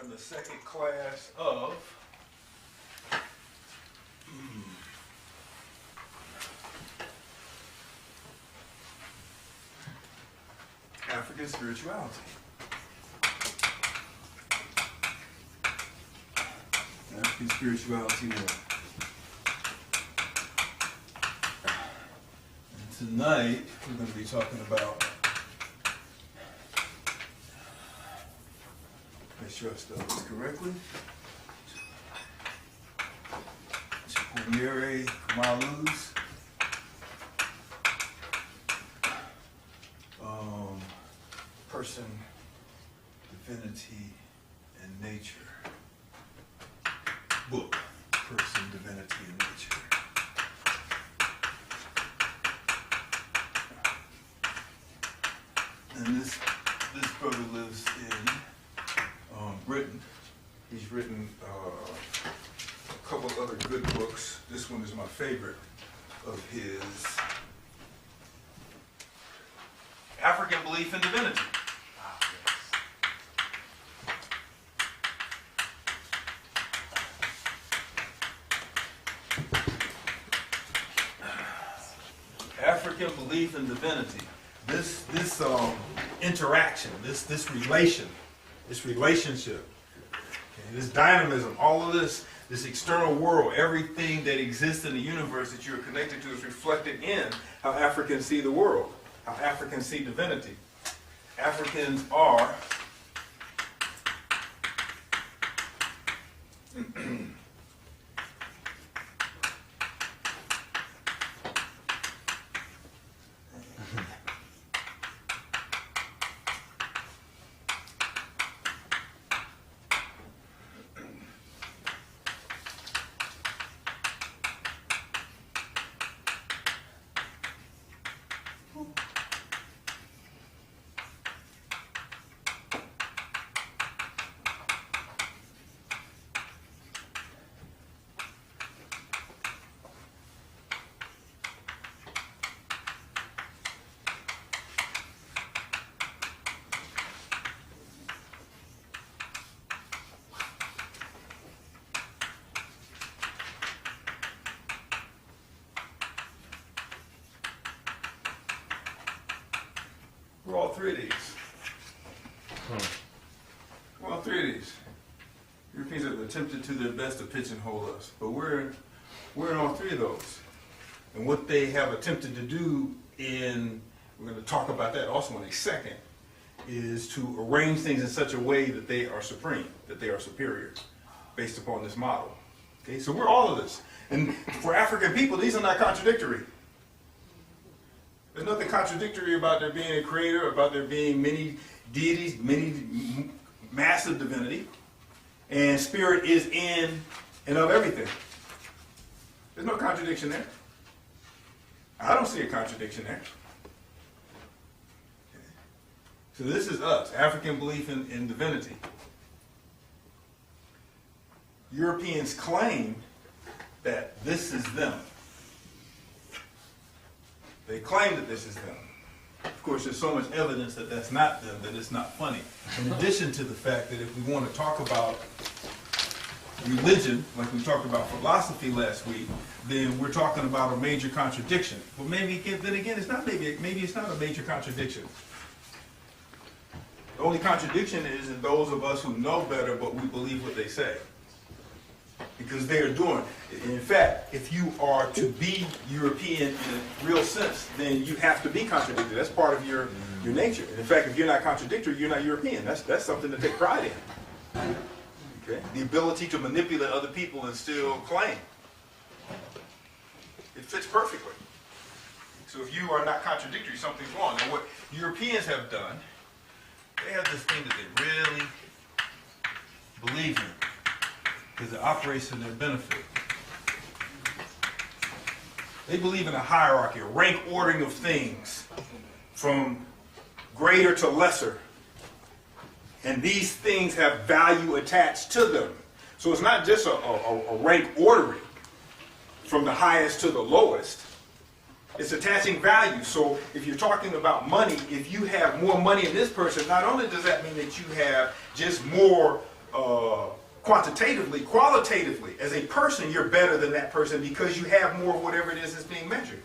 in the second class of African Spirituality. African Spirituality 1. And tonight we're going to be talking about, make sure I spell this correctly, Chukwunyere Kamalu's Person, Divinity and Nature book. Person, Divinity and Nature. And this brother lives in Britain. He's written a couple of other good books. This one is my favorite of his. African Belief in Divinity. African Belief in Divinity. This interaction, this relationship, okay, this dynamism, all of this external world, everything that exists in the universe that you're connected to is reflected in how Africans see the world, how Africans see divinity. Africans are we're all three of these. We're all three of these. Europeans have attempted to their best to pigeonhole us, but we're in all three of those. And what they have attempted to do we're going to talk about that also in a second, is to arrange things in such a way that they are supreme, that they are superior, based upon this model. Okay, so we're all of this. And for African people, these are not contradictory. There's nothing contradictory about there being a creator, about there being many deities, many massive divinity, and spirit is in and of everything. There's no contradiction there. I don't see a contradiction there. Okay. So this is us, African belief in divinity. Europeans claim that this is them. They claim that this is them. Of course, there's so much evidence that that's not them that it's not funny. In addition to the fact that if we want to talk about religion, like we talked about philosophy last week, then we're talking about a major contradiction. But maybe then again, it's not maybe it's not a major contradiction. The only contradiction is in those of us who know better, but we believe what they say. Because they are doing. In fact, if you are to be European in a real sense, then you have to be contradictory. That's part of your nature. And in fact, if you're not contradictory, you're not European. That's something to take pride in. Okay? The ability to manipulate other people and still claim. It fits perfectly. So if you are not contradictory, something's wrong. And what Europeans have done, they have this thing that they really believe in, because it operates to their benefit. They believe in a hierarchy, a rank ordering of things from greater to lesser. And these things have value attached to them. So it's not just a rank ordering from the highest to the lowest. It's attaching value. So if you're talking about money, if you have more money in this person, not only does that mean that you have just more quantitatively, qualitatively, as a person, you're better than that person because you have more of whatever it is that's being measured.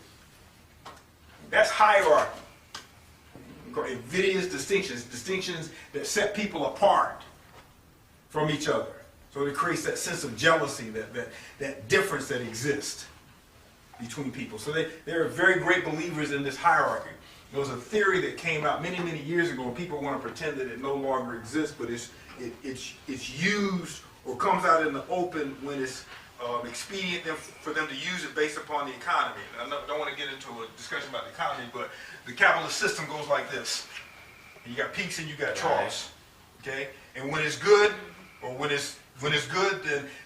That's hierarchy. Invidious distinctions, distinctions that set people apart from each other. So it creates that sense of jealousy, that difference that exists between people. So they're very great believers in this hierarchy. There was a theory that came out many, many years ago, and people want to pretend that it no longer exists, but it's used or comes out in the open when it's expedient for them to use it based upon the economy. And I don't want to get into a discussion about the economy, but the capitalist system goes like this. You got peaks and you got troughs. Okay? And when it's good, or when it's good,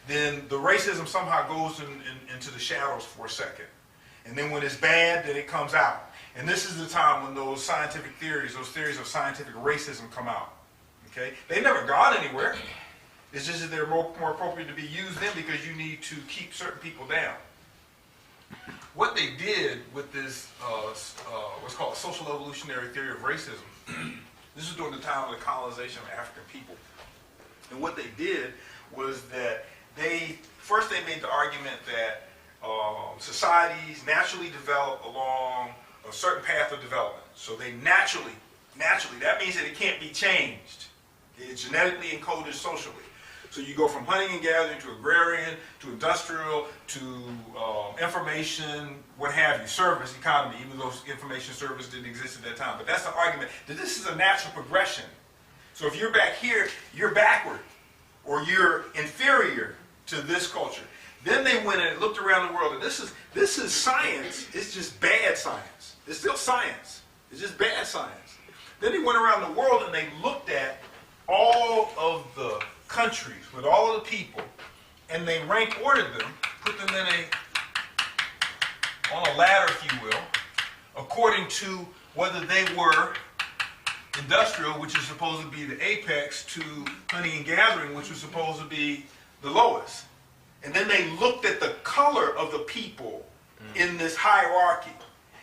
then the racism somehow goes into the shadows for a second. And then when it's bad, then it comes out. And this is the time when those scientific theories, those theories of scientific racism come out. Okay? They never got anywhere. It's just that they're more appropriate to be used then because you need to keep certain people down. What they did with this, what's called a social evolutionary theory of racism, this is during the time of the colonization of African people. And what they did was that first they made the argument that societies naturally develop along a certain path of development. So they naturally, that means that it can't be changed. It's genetically encoded socially. So you go from hunting and gathering to agrarian, to industrial, to information, what have you, service, economy, even though information service didn't exist at that time. But that's the argument that this is a natural progression. So if you're back here, you're backward, or you're inferior to this culture. Then they went and looked around the world, and this is science. It's just bad science. It's still science. It's just bad science. Then they went around the world and they looked at all of the countries with all of the people, and they rank ordered them, put them on a ladder, if you will, according to whether they were industrial, which is supposed to be the apex, to hunting and gathering, which was supposed to be the lowest. And then they looked at the color of the people in this hierarchy.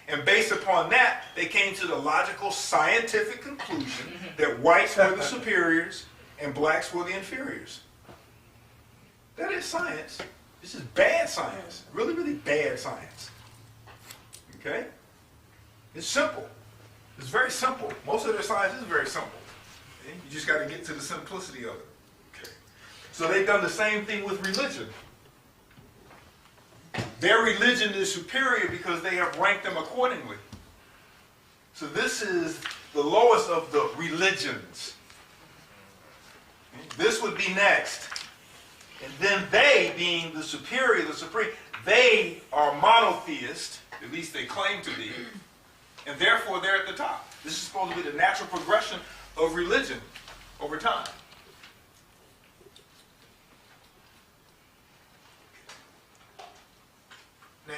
And based upon that, they came to the logical scientific conclusion that whites were the superiors and blacks were the inferiors. That is science. This is bad science. Really, really bad science. Okay? It's simple. It's very simple. Most of their science is very simple. Okay? You just got to get to the simplicity of it. Okay. So they've done the same thing with religion. Their religion is superior because they have ranked them accordingly. So this is the lowest of the religions. This would be next. And then they, being the superior, the supreme, they are monotheist, at least they claim to be, and therefore they're at the top. This is supposed to be the natural progression of religion over time.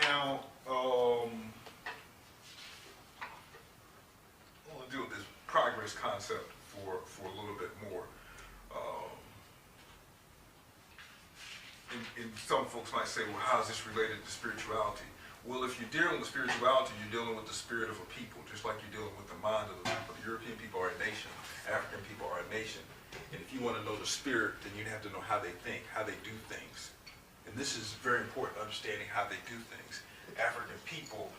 Now, I want to deal with this progress concept for a little bit more. And some folks might say, well, how is this related to spirituality? Well, if you're dealing with spirituality, you're dealing with the spirit of a people, just like you're dealing with the mind of the people. The European people are a nation. African people are a nation. And if you want to know the spirit, then you have to know how they think, how they do things. And this is very important, understanding how they do things. African people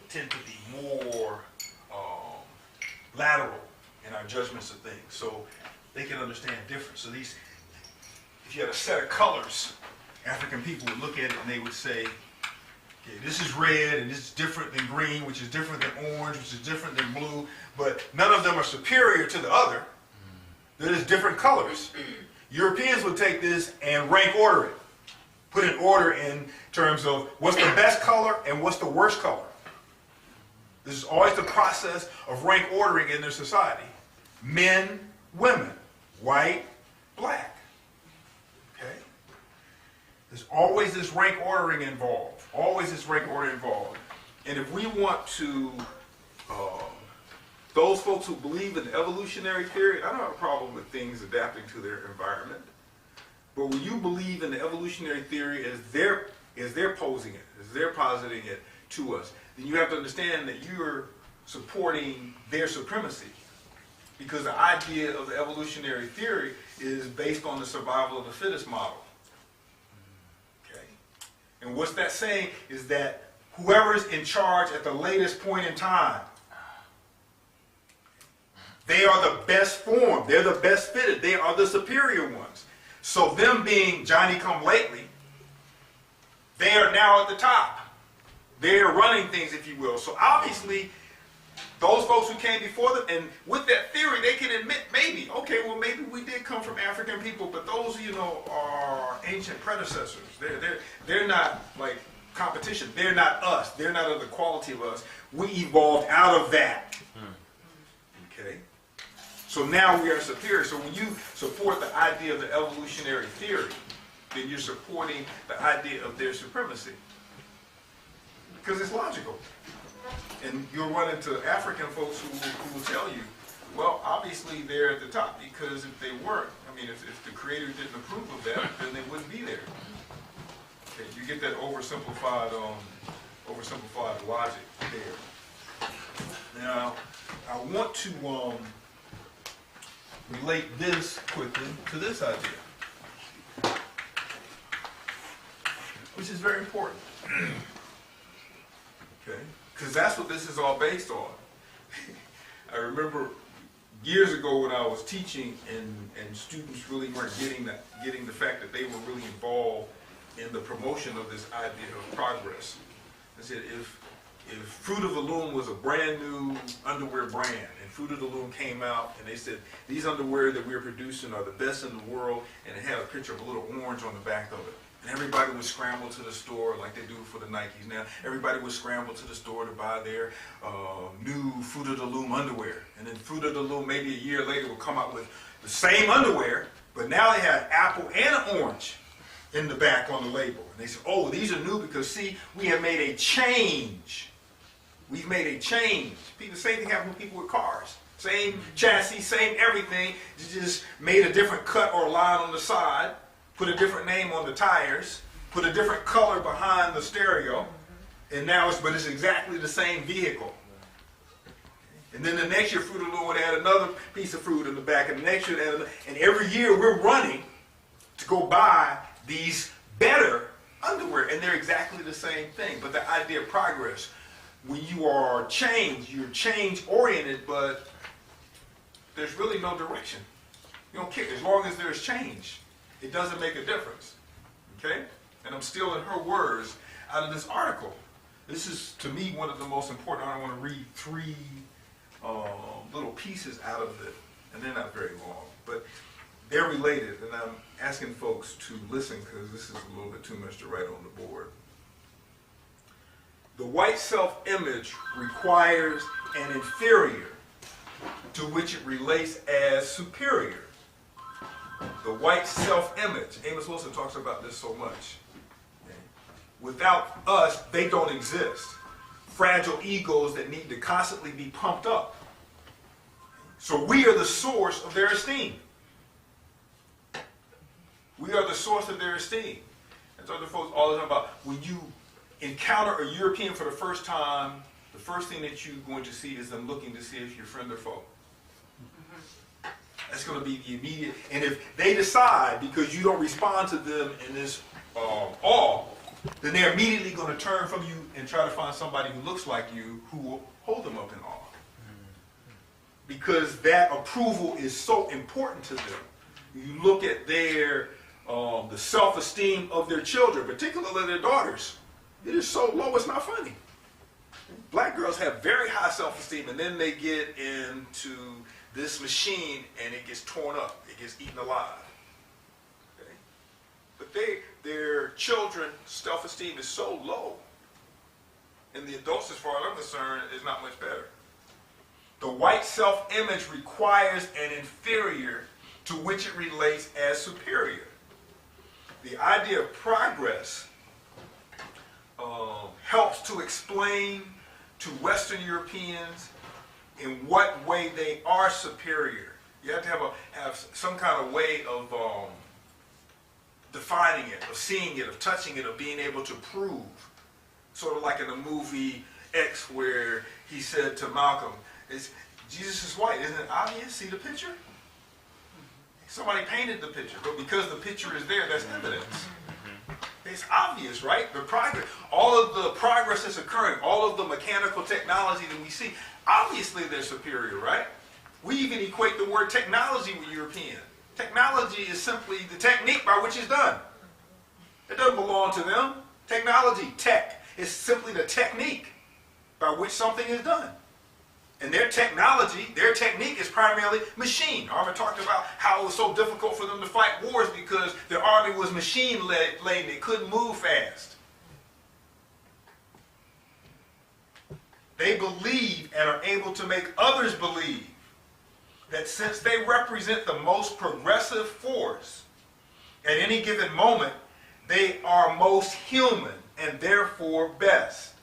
tend to be more lateral in our judgments of things. So they can understand difference. So if you had a set of colors, African people would look at it and they would say, okay, this is red and this is different than green, which is different than orange, which is different than blue, but none of them are superior to the other. They're just different colors. Europeans would take this and rank order it. Put an order in terms of what's the best color and what's the worst color. This is always the process of rank ordering in their society. Men, women, white, black. Okay? There's always this rank ordering involved. Always this rank order involved. And if we want to, those folks who believe in the evolutionary theory, I don't have a problem with things adapting to their environment. But when you believe in the evolutionary theory as they're posing it, as they're positing it to us, then you have to understand that you're supporting their supremacy. because the idea of the evolutionary theory is based on the survival of the fittest model. Okay? And what's that saying is that whoever's in charge at the latest point in time, they are the best formed, they're the best fitted, they are the superior ones. So them being Johnny-come-lately, they are now at the top. They're running things, if you will. So obviously, those folks who came before them, and with that theory, they can admit maybe, okay, well maybe we did come from African people, but those, you know, are ancient predecessors. They're not like competition. They're not us. They're not of the quality of us. We evolved out of that. Okay? So now we are superior. So when you support the idea of the evolutionary theory, then you're supporting the idea of their supremacy. Because it's logical. And you'll run into African folks who will tell you, well, obviously they're at the top, because if they weren't, I mean, if the Creator didn't approve of that, then they wouldn't be there. Okay, you get that oversimplified logic there. Now, I want to relate this quickly to this idea, which is very important. Okay, because that's what this is all based on. I remember years ago when I was teaching, and students really weren't getting the fact that they were really involved in the promotion of this idea of progress. I said, if Fruit of the Loom was a brand new underwear brand, and Fruit of the Loom came out and they said, these underwear that we're producing are the best in the world, and it had a picture of a little orange on the back of it. And everybody would scramble to the store like they do for the Nikes now. Everybody would scramble to the store to buy their new Fruit of the Loom underwear. And then Fruit of the Loom, maybe a year later, would come out with the same underwear, but now they had apple and an orange in the back on the label. And they said, oh, these are new because, see, we have made a change. We've made a change. The same thing happened with people with cars. Same chassis, same everything. You just made a different cut or line on the side. Put a different name on the tires, put a different color behind the stereo, and now it's exactly the same vehicle. And then the next year, Fruit of the Loom would add another piece of fruit in the back, and the next year, and every year we're running to go buy these better underwear, and they're exactly the same thing. But the idea of progress, when you are changed, you're change-oriented, but there's really no direction. You don't care as long as there's change. It doesn't make a difference, okay? And I'm stealing her words out of this article. This is, to me, one of the most important. I want to read three little pieces out of it, and they're not very long, but they're related, and I'm asking folks to listen because this is a little bit too much to write on the board. The white self-image requires an inferior to which it relates as superior. The white self-image. Amos Wilson talks about this so much. Okay. Without us, they don't exist. Fragile egos that need to constantly be pumped up. So we are the source of their esteem. We are the source of their esteem. And so the folks all the time about when you encounter a European for the first time, the first thing that you're going to see is them looking to see if you're friend or foe. That's going to be the immediate, and if they decide, because you don't respond to them in this awe, then they're immediately going to turn from you and try to find somebody who looks like you who will hold them up in awe. Because that approval is so important to them. You look at their, the self-esteem of their children, particularly their daughters. It is so low, it's not funny. Black girls have very high self-esteem, and then they get into this machine and it gets torn up, it gets eaten alive. Okay? But their children's self-esteem is so low, and the adults, as far as I'm concerned, is not much better. The white self-image requires an inferior to which it relates as superior. The idea of progress helps to explain to Western Europeans in what way they are superior. You have to have some kind of way of defining it, of seeing it, of touching it, of being able to prove. Sort of like in the movie X, where he said to Malcolm, Jesus is white. Isn't it obvious? See the picture? Somebody painted the picture, but because the picture is there, that's evidence. It's obvious, right? The progress, all of the progress that's occurring, all of the mechanical technology that we see, obviously they're superior, right? We even equate the word technology with European. Technology is simply the technique by which it's done. It doesn't belong to them. Technology, tech, is simply the technique by which something is done. And their technology, their technique is primarily machine. Armin talked about how it was so difficult for them to fight wars because their army was machine-laden. They couldn't move fast. They believe and are able to make others believe that since they represent the most progressive force at any given moment, they are most human and therefore best.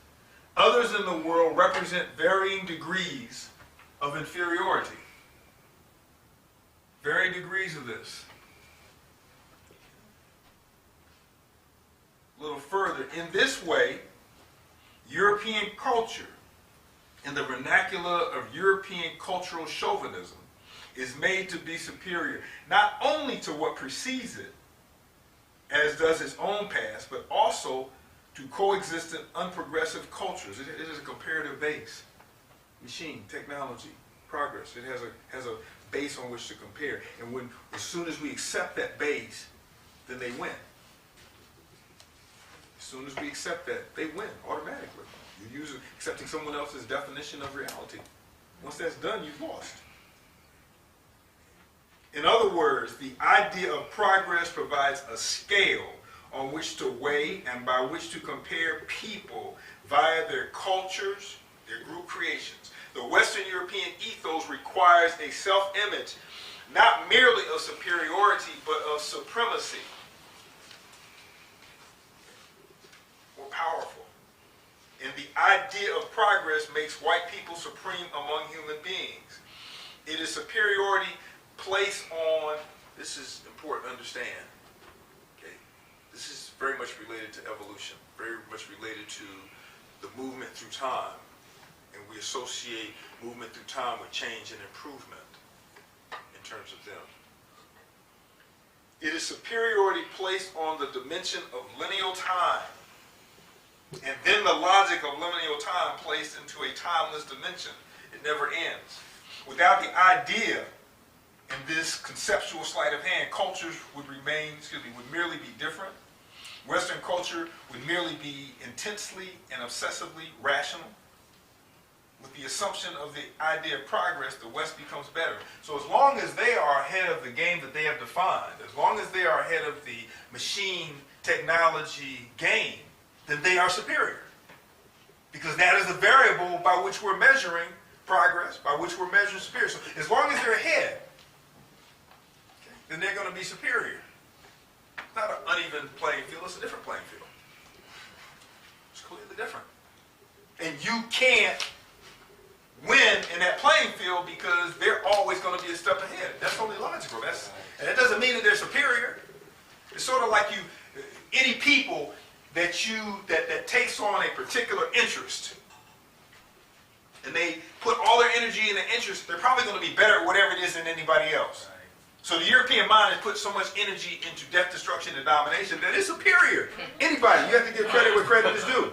Others in the world represent varying degrees of inferiority. Varying degrees of this. A little further, in this way, European culture, in the vernacular of European cultural chauvinism, is made to be superior, not only to what precedes it, as does its own past, but also to coexistent, unprogressive cultures. It is a comparative base. Machine, technology, progress. It has a base on which to compare. And as soon as we accept that base, then they win. As soon as we accept that, they win automatically. You're accepting someone else's definition of reality. Once that's done, you've lost. In other words, the idea of progress provides a scale on which to weigh and by which to compare people via their cultures, their group creations. The Western European ethos requires a self-image, not merely of superiority, but of supremacy. More powerful. And the idea of progress makes white people supreme among human beings. It is superiority placed on, this is important to understand. This is very much related to evolution, very much related to the movement through time. And we associate movement through time with change and improvement in terms of them. It is superiority placed on the dimension of lineal time, and then the logic of lineal time placed into a timeless dimension. It never ends. Without the idea and this conceptual sleight of hand, cultures would merely be different. Western culture would merely be intensely and obsessively rational. With the assumption of the idea of progress, the West becomes better. So as long as they are ahead of the game that they have defined, as long as they are ahead of the machine technology game, then they are superior. Because that is the variable by which we're measuring progress, by which we're measuring superior. So as long as they're ahead, then they're going to be superior. It's not an uneven playing field, it's a different playing field. It's completely different. And you can't win in that playing field because they're always going to be a step ahead. That's only logical. And that doesn't mean that they're superior. It's sort of like any people that takes on a particular interest, and they put all their energy in the interest, they're probably going to be better at whatever it is than anybody else. So the European mind has put so much energy into death, destruction, and domination that it's superior. Anybody, you have to give credit where credit is due.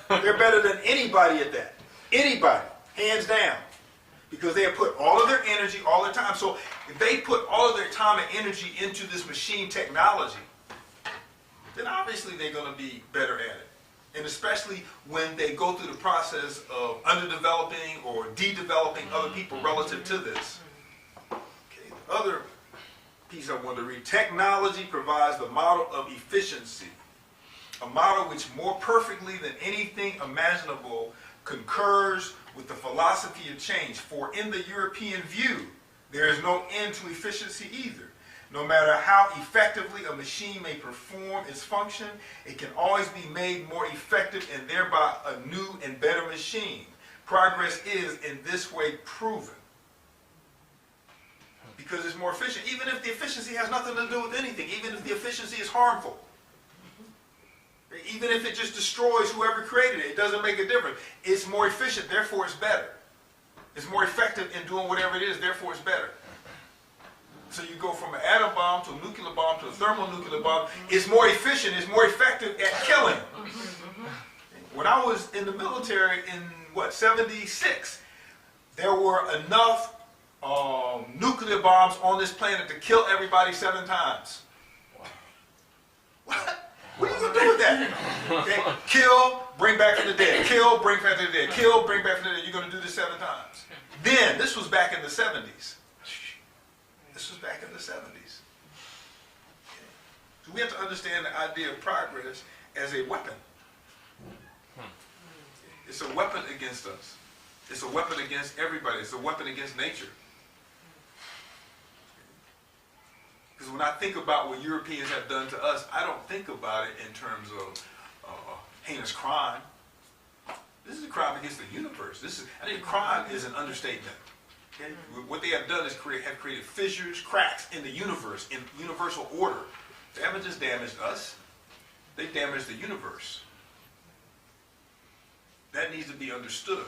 They're better than anybody at that. Anybody, hands down. Because they have put all of their energy, all their time. So if they put all of their time and energy into this machine technology, then obviously they're going to be better at it. And especially when they go through the process of underdeveloping or de-developing other people relative to this. Okay, the other piece I want to read. Technology provides the model of efficiency, a model which more perfectly than anything imaginable concurs with the philosophy of change. For in the European view, there is no end to efficiency either. No matter how effectively a machine may perform its function, it can always be made more effective and thereby a new and better machine. Progress is in this way proven. Because it's more efficient, even if the efficiency has nothing to do with anything, even if the efficiency is harmful. Even if it just destroys whoever created it, it doesn't make a difference. It's more efficient, therefore it's better. It's more effective in doing whatever it is, therefore it's better. So you go from an atom bomb to a nuclear bomb to a thermonuclear bomb. It's more efficient, it's more effective at killing. When I was in the military in, 76, there were enough nuclear bombs on this planet to kill everybody 7 times. What? What are you going to do with that? Okay. Kill, bring back from the dead. Kill, bring back from the dead. Kill, bring back from the dead. You're going to do this 7 times. Then, this was back in the 70s. This was back in the 70s. Okay. So we have to understand the idea of progress as a weapon. It's a weapon against us. It's a weapon against everybody. It's a weapon against nature. Because when I think about what Europeans have done to us, I don't think about it in terms of heinous crime. This is a crime against the universe. I think crime is an understatement. Okay? What they have done is have created fissures, cracks in the universe, in universal order. They haven't just damaged us. They damaged the universe. That needs to be understood.